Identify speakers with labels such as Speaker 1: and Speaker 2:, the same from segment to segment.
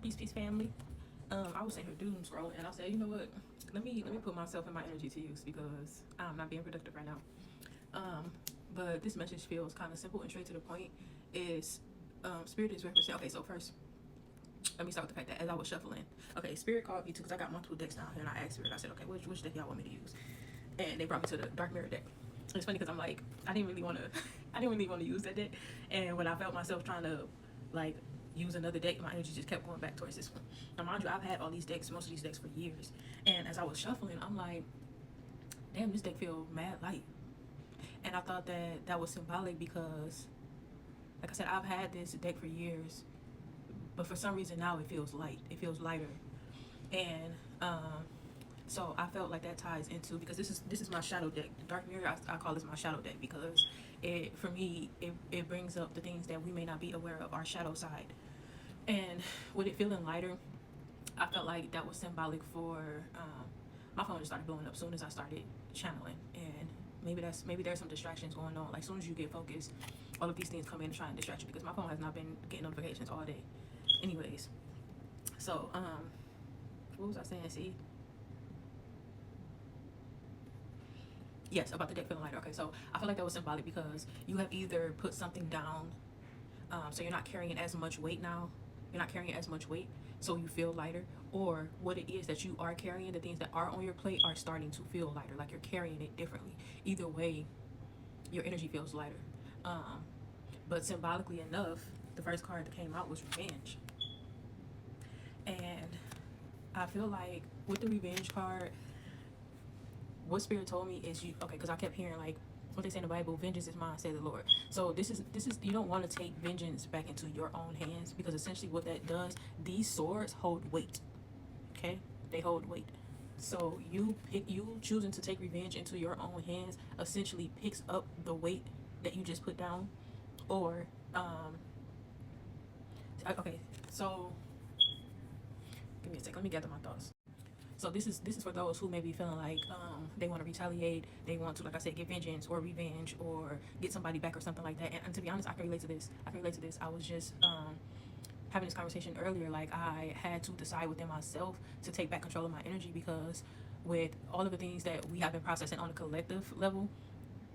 Speaker 1: Peace, family. I was sitting here doom scrolling, and I said, you know what? Let me put myself and my energy to use because I'm not being productive right now. Um, but this message feels kind of simple and straight to the point. Is Spirit is represent. Okay, so first, let me start with the fact that as I was shuffling, okay, Spirit called me too because I got multiple decks down here, and I asked Spirit. I said, okay, which deck y'all want me to use? And they brought me to the Dark Mirror deck. It's funny because I'm like, I didn't really want to, I didn't really want to use that deck, and when I felt myself trying to, like, use another deck, my energy just kept going back towards this one. Now, mind you, I've had all these decks, most of these decks for years, and as I was shuffling, I'm like, damn, this deck feel mad light, and I thought that that was symbolic because, like I said, I've had this deck for years, but for some reason now it feels light. It feels lighter, and so I felt like that ties into because this is my shadow deck. The Dark Mirror, I call this my shadow deck because it for me it brings up the things that we may not be aware of, our shadow side. And with it feeling lighter, I felt like that was symbolic for my phone just started blowing up as soon as I started channeling, and maybe there's some distractions going on. Like as soon as you get focused, all of these things come in and try and distract you because my phone has not been getting notifications all day. Anyways, so what was I saying? See, yes, about the deck feeling lighter. Okay, so I feel like that was symbolic because you have either put something down, so you're not carrying as much weight now. You're not carrying as much weight, so you feel lighter. Or what it is that you are carrying, the things that are on your plate are starting to feel lighter, like you're carrying it differently. Either way, your energy feels lighter. Um, but symbolically enough, the first card that came out was revenge. And I feel like with the revenge card, what Spirit told me is you okay, because I kept hearing like what they say in the Bible, vengeance is mine, said the Lord. So this is you don't want to take vengeance back into your own hands because essentially what that does, these swords hold weight. Okay? They hold weight. So you choosing to take revenge into your own hands essentially picks up the weight that you just put down. Or okay, so give me a sec, let me gather my thoughts. So this is for those who may be feeling like they want to retaliate, they want to, like I said, get vengeance or revenge or get somebody back or something like that. And to be honest, I can relate to this. I was just having this conversation earlier. Like I had to decide within myself to take back control of my energy because with all of the things that we have been processing on a collective level,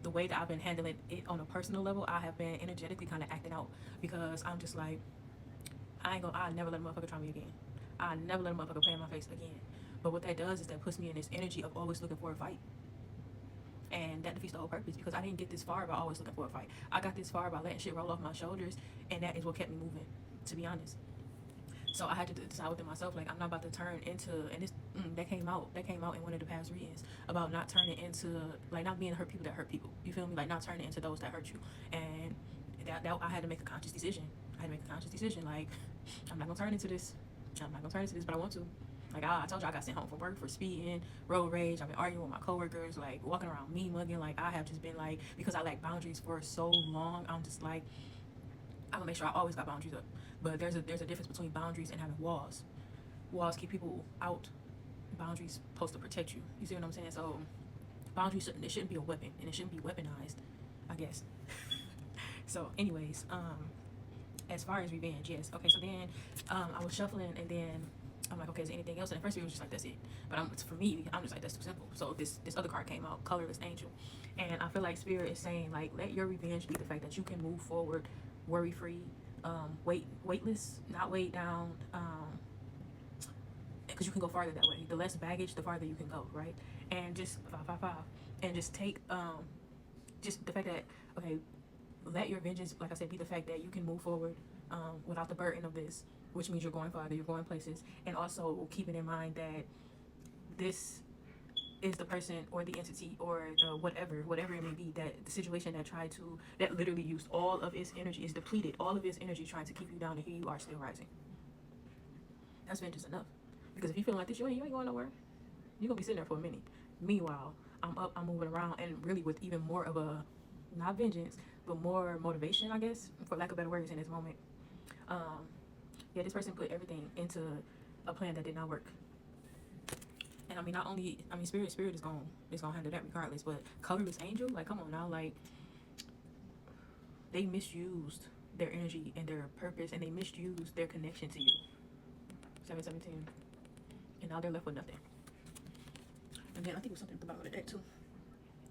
Speaker 1: the way that I've been handling it on a personal level, I have been energetically kind of acting out because I'm just like, I never let a motherfucker try me again. I never let a motherfucker play in my face again. But what that does is that puts me in this energy of always looking for a fight. And that defeats the whole purpose because I didn't get this far by always looking for a fight. I got this far by letting shit roll off my shoulders, and that is what kept me moving, to be honest. So I had to decide within myself, like I'm not about to turn into, and this that came out in one of the past readings about not turning into, like not being hurt people that hurt people. You feel me? Like not turning into those that hurt you. And that I had to make a conscious decision. Like I'm not gonna turn into this. But I want to. Like I told you, I got sent home from work for speeding, road rage. I've been arguing with my coworkers, like walking around mean mugging. Like I have just been like, because I lack boundaries for so long, I'm just like, I'm gonna make sure I always got boundaries up. But there's a difference between boundaries and having walls. Walls keep people out. Boundaries supposed to protect you. You see what I'm saying? So boundaries shouldn't be a weapon, and it shouldn't be weaponized, I guess. So, anyways, as far as revenge, yes. Okay, so then I was shuffling, and then I'm like, okay, is there anything else? And at first, it was just like, that's it. But for me, I'm just like, that's too simple. So this other card came out, Colorless Angel, and I feel like Spirit is saying like, let your revenge be the fact that you can move forward, worry free, weightless, not weighed down, because you can go farther that way. The less baggage, the farther you can go, right? And just and just take just the fact that okay, let your vengeance, like I said, be the fact that you can move forward without the burden of this, which means you're going farther, you're going places, and also keeping in mind that this is the person or the entity or the whatever it may be, that the situation that literally used all of its energy, is depleted all of its energy trying to keep you down, and here you are still rising. That's vengeance enough. Because if you feeling like this, you ain't going nowhere. You're gonna be sitting there for a minute. Meanwhile, I'm up, I'm moving around, and really with even more of a, not vengeance, but more motivation, I guess, for lack of better words, in this moment. Yeah, this person put everything into a plan that did not work. And I mean, not only, I mean, spirit is gonna handle that regardless. But Colorless Angel, like, come on now, like, they misused their energy and their purpose, and they misused their connection to you. 7, 17. And now they're left with nothing. And then I think it was something at the bottom of the deck too.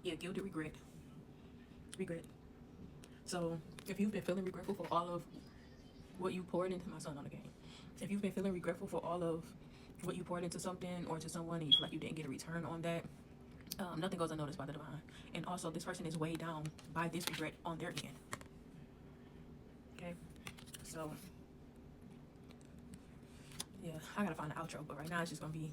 Speaker 1: Yeah, guilty regret. Regret. So if you've been feeling regretful for all of what you poured into my son on the game, if you've been feeling regretful for all of what you poured into something or to someone and you feel like you didn't get a return on that, nothing goes unnoticed by the divine. And also, this person is weighed down by this regret on their end. Okay, so yeah, I gotta find an outro, but right now it's just gonna be